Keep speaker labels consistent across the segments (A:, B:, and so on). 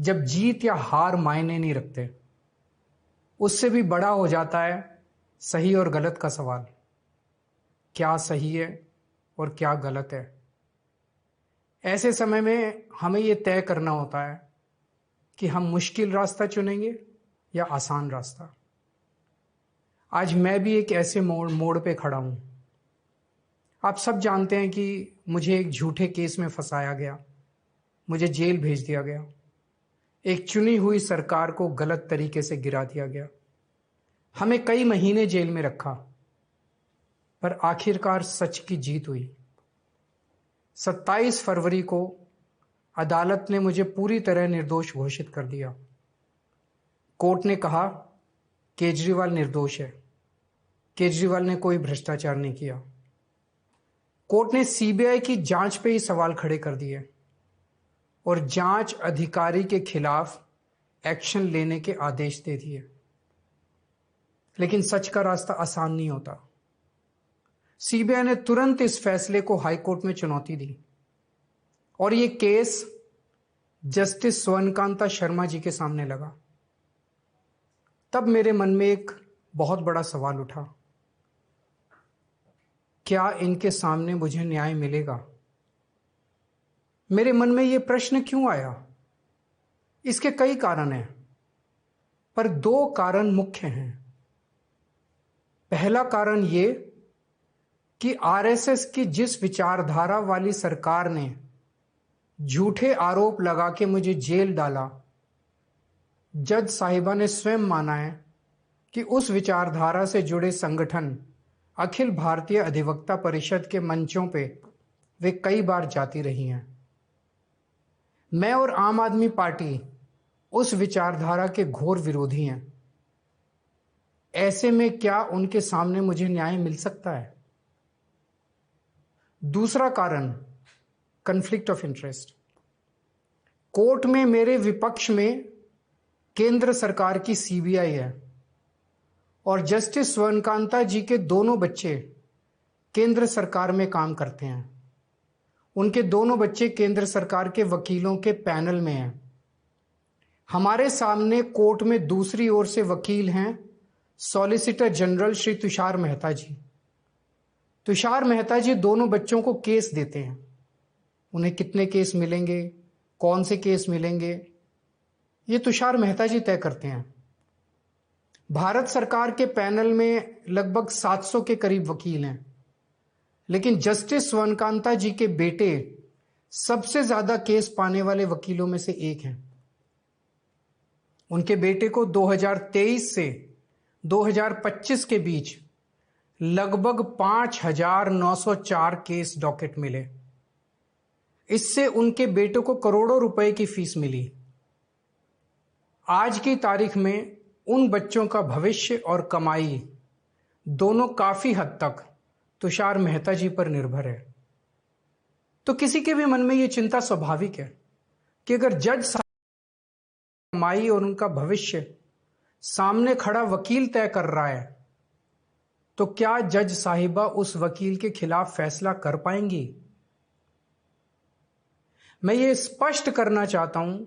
A: जब जीत या हार मायने नहीं रखते, उससे भी बड़ा हो जाता है सही और गलत का सवाल। क्या सही है और क्या गलत है? ऐसे समय में हमें यह तय करना होता है कि हम मुश्किल रास्ता चुनेंगे या आसान रास्ता। आज मैं भी एक ऐसे मोड़ पे खड़ा हूं। आप सब जानते हैं कि मुझे एक झूठे केस में फंसाया गया, मुझे जेल भेज दिया गया, एक चुनी हुई सरकार को गलत तरीके से गिरा दिया गया, हमें कई महीने जेल में रखा, पर आखिरकार सच की जीत हुई। 27 फरवरी को अदालत ने मुझे पूरी तरह निर्दोष घोषित कर दिया। कोर्ट ने कहा केजरीवाल निर्दोष है, केजरीवाल ने कोई भ्रष्टाचार नहीं किया। कोर्ट ने सीबीआई की जांच पे ही सवाल खड़े कर दिए और जांच अधिकारी के खिलाफ एक्शन लेने के आदेश दे दिए। लेकिन सच का रास्ता आसान नहीं होता। सीबीआई ने तुरंत इस फैसले को हाईकोर्ट में चुनौती दी और यह केस जस्टिस स्वर्णकांता शर्मा जी के सामने लगा। तब मेरे मन में एक बहुत बड़ा सवाल उठा, क्या इनके सामने मुझे न्याय मिलेगा? मेरे मन में यह प्रश्न क्यों आया? इसके कई कारण हैं, पर 2 कारण मुख्य हैं। पहला कारण यह कि आरएसएस की जिस विचारधारा वाली सरकार ने झूठे आरोप लगा के मुझे जेल डाला, जज साहिबा ने स्वयं माना है कि उस विचारधारा से जुड़े संगठन अखिल भारतीय अधिवक्ता परिषद के मंचों पे वे कई बार जाती रही हैं। मैं और आम आदमी पार्टी उस विचारधारा के घोर विरोधी हैं। ऐसे में क्या उनके सामने मुझे न्याय मिल सकता है? दूसरा कारण कॉन्फ्लिक्ट ऑफ इंटरेस्ट। कोर्ट में मेरे विपक्ष में केंद्र सरकार की सीबीआई है और जस्टिस स्वर्णकांता जी के दोनों बच्चे केंद्र सरकार में काम करते हैं। उनके दोनों बच्चे केंद्र सरकार के वकीलों के पैनल में हैं। हमारे सामने कोर्ट में दूसरी ओर से वकील हैं सॉलिसिटर जनरल श्री तुषार मेहता जी। तुषार मेहता जी दोनों बच्चों को केस देते हैं। उन्हें कितने केस मिलेंगे, कौन से केस मिलेंगे, ये तुषार मेहता जी तय करते हैं। भारत सरकार के पैनल में लगभग 700 के करीब वकील हैं, लेकिन जस्टिस स्वर्णकांता जी के बेटे सबसे ज्यादा केस पाने वाले वकीलों में से एक हैं। उनके बेटे को 2023 से 2025 के बीच लगभग 5,904 केस डॉकेट मिले। इससे उनके बेटे को करोड़ों रुपए की फीस मिली। आज की तारीख में उन बच्चों का भविष्य और कमाई दोनों काफी हद तक तुषार मेहता जी पर निर्भर है। तो किसी के भी मन में यह चिंता स्वाभाविक है कि अगर जज कमाई और उनका भविष्य सामने खड़ा वकील तय कर रहा है, तो क्या जज साहिबा उस वकील के खिलाफ फैसला कर पाएंगी? मैं ये स्पष्ट करना चाहता हूं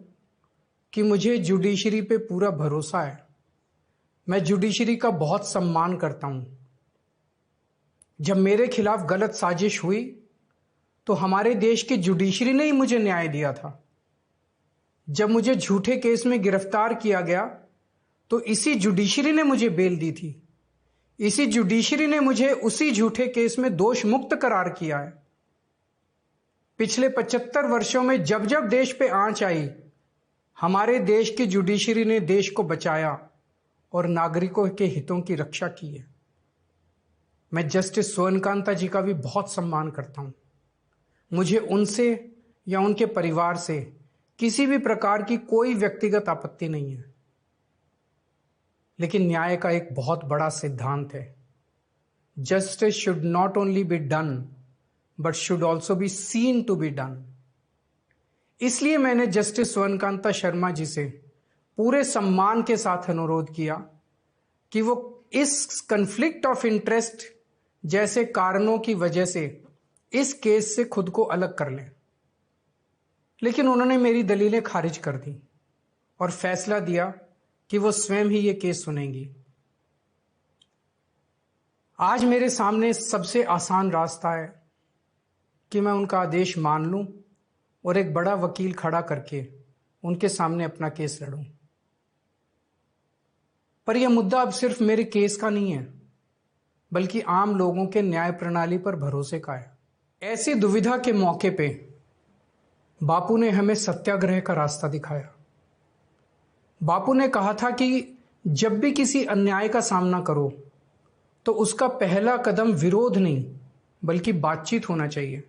A: कि मुझे जुडिशरी पे पूरा भरोसा है। मैं जुडिशरी का बहुत सम्मान करता हूं। जब मेरे खिलाफ गलत साजिश हुई तो हमारे देश की जुडिशरी ने ही मुझे न्याय दिया था। जब मुझे झूठे केस में गिरफ्तार किया गया तो इसी जुडिशरी ने मुझे बेल दी थी। इसी जुडिशरी ने मुझे उसी झूठे केस में दोष मुक्त करार किया है। पिछले 75 वर्षों में जब जब देश पे आंच आई, हमारे देश की जुडिशरी ने देश को बचाया और नागरिकों के हितों की रक्षा की है। मैं जस्टिस स्वर्णकांता जी का भी बहुत सम्मान करता हूं। मुझे उनसे या उनके परिवार से किसी भी प्रकार की कोई व्यक्तिगत आपत्ति नहीं है। लेकिन न्याय का एक बहुत बड़ा सिद्धांत है, justice should not only be done but should also be seen to be done. इसलिए मैंने जस्टिस स्वर्णकांता शर्मा जी से पूरे सम्मान के साथ अनुरोध किया कि वो इस कॉन्फ्लिक्ट ऑफ इंटरेस्ट जैसे कारणों की वजह से इस केस से खुद को अलग कर लें। लेकिन उन्होंने मेरी दलीलें खारिज कर दी। और फैसला दिया कि वो स्वयं ही ये केस सुनेंगी। आज मेरे सामने सबसे आसान रास्ता है कि मैं उनका आदेश मान लूं और एक बड़ा वकील खड़ा करके उनके सामने अपना केस लड़ूं। पर यह मुद्दा अब सिर्फ मेरे केस का नहीं है, बल्कि आम लोगों के न्याय प्रणाली पर भरोसे का है। ऐसी दुविधा के मौके पे बापू ने हमें सत्याग्रह का रास्ता दिखाया। बापू ने कहा था कि जब भी किसी अन्याय का सामना करो तो उसका पहला कदम विरोध नहीं बल्कि बातचीत होना चाहिए।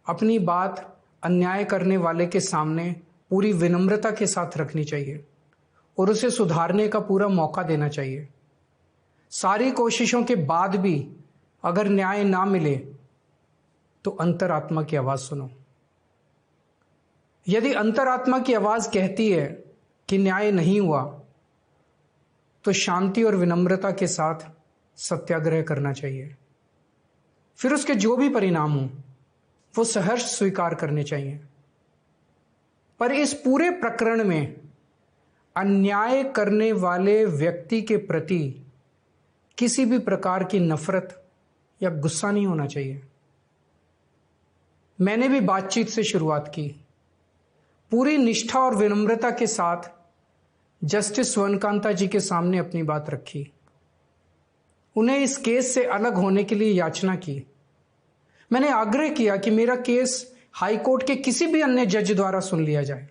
A: अपनी बात अन्याय करने वाले के सामने पूरी विनम्रता के साथ रखनी चाहिए और उसे सुधारने का पूरा मौका देना चाहिए। सारी कोशिशों के बाद भी अगर न्याय ना मिले तो अंतरात्मा की आवाज सुनो। यदि अंतरात्मा की आवाज कहती है कि न्याय नहीं हुआ तो शांति और विनम्रता के साथ सत्याग्रह करना चाहिए। फिर उसके जो भी परिणाम हो वो सहर्ष स्वीकार करने चाहिए। पर इस पूरे प्रकरण में अन्याय करने वाले व्यक्ति के प्रति किसी भी प्रकार की नफरत या गुस्सा नहीं होना चाहिए। मैंने भी बातचीत से शुरुआत की, पूरी निष्ठा और विनम्रता के साथ जस्टिस स्वर्णकांता जी के सामने अपनी बात रखी। उन्हें इस केस से अलग होने के लिए याचना की। मैंने आग्रह किया कि मेरा केस हाईकोर्ट के किसी भी अन्य जज द्वारा सुन लिया जाए,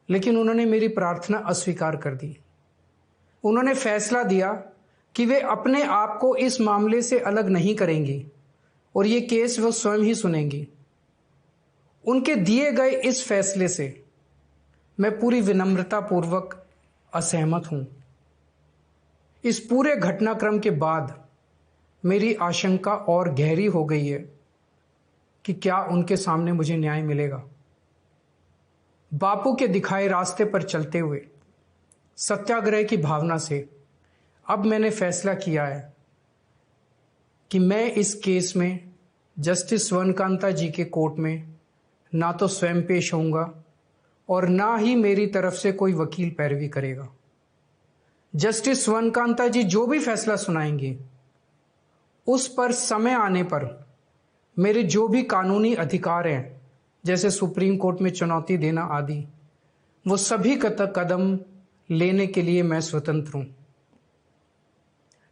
A: लेकिन उन्होंने मेरी प्रार्थना अस्वीकार कर दी। उन्होंने फैसला दिया कि वे अपने आप को इस मामले से अलग नहीं करेंगी और ये केस वो स्वयं ही सुनेंगी। उनके दिए गए इस फैसले से मैं पूरी विनम्रता पूर्वक असहमत हूं। इस पूरे घटनाक्रम के बाद मेरी आशंका और गहरी हो गई है कि क्या उनके सामने मुझे न्याय मिलेगा। बापू के दिखाए रास्ते पर चलते हुए सत्याग्रह की भावना से अब मैंने फैसला किया है कि मैं इस केस में जस्टिस स्वर्णकांता जी के कोर्ट में ना तो स्वयं पेश होऊंगा और ना ही मेरी तरफ से कोई वकील पैरवी करेगा। जस्टिस स्वर्णकांता जी जो भी फैसला सुनाएंगे उस पर समय आने पर मेरे जो भी कानूनी अधिकार हैं, जैसे सुप्रीम कोर्ट में चुनौती देना आदि, वो सभी कदम लेने के लिए मैं स्वतंत्र हूं।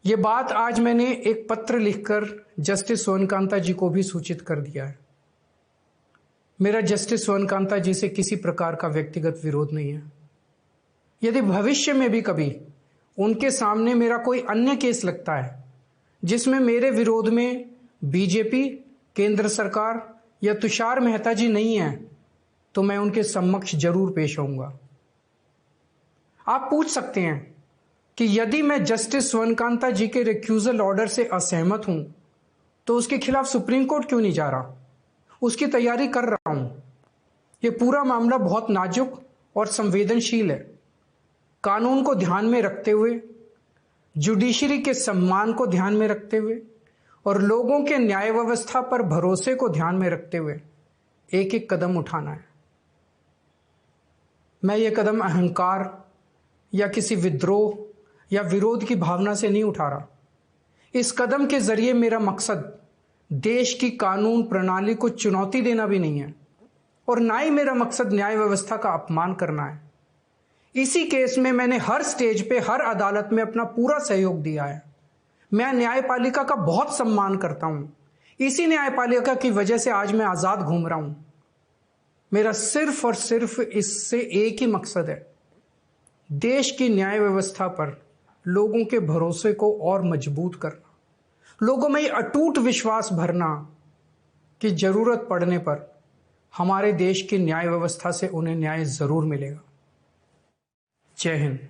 A: ये बात आज मैंने एक पत्र लिखकर जस्टिस स्वर्णकांता जी को भी सूचित कर दिया है। मेरा जस्टिस स्वर्णकांता जी से किसी प्रकार का व्यक्तिगत विरोध नहीं है। यदि भविष्य में भी कभी उनके सामने मेरा कोई अन्य केस लगता है जिसमें मेरे विरोध में बीजेपी, केंद्र सरकार या तुषार मेहता जी नहीं है, तो मैं उनके समक्ष जरूर पेश होऊंगा। आप पूछ सकते हैं कि यदि मैं जस्टिस स्वर्णकांता जी के रिक्यूजल ऑर्डर से असहमत हूं तो उसके खिलाफ सुप्रीम कोर्ट क्यों नहीं जा रहा? उसकी तैयारी कर रहा हूं। यह पूरा मामला बहुत नाजुक और संवेदनशील है। कानून को ध्यान में रखते हुए, जुडिशरी के सम्मान को ध्यान में रखते हुए और लोगों के न्याय व्यवस्था पर भरोसे को ध्यान में रखते हुए एक एक कदम उठाना है। मैं ये कदम अहंकार या किसी विद्रोह या विरोध की भावना से नहीं उठा रहा। इस कदम के जरिए मेरा मकसद देश की कानून प्रणाली को चुनौती देना भी नहीं है और ना ही मेरा मकसद न्याय व्यवस्था का अपमान करना है। इसी केस में मैंने हर स्टेज पे, हर अदालत में अपना पूरा सहयोग दिया है। मैं न्यायपालिका का बहुत सम्मान करता हूं। इसी न्यायपालिका की वजह से आज मैं आजाद घूम रहा हूं। मेरा सिर्फ और सिर्फ इससे एक ही मकसद है, देश की न्याय व्यवस्था पर लोगों के भरोसे को और मजबूत करना, लोगों में ये अटूट विश्वास भरना कि जरूरत पड़ने पर हमारे देश की न्याय व्यवस्था से उन्हें न्याय जरूर मिलेगा। जय हिंद।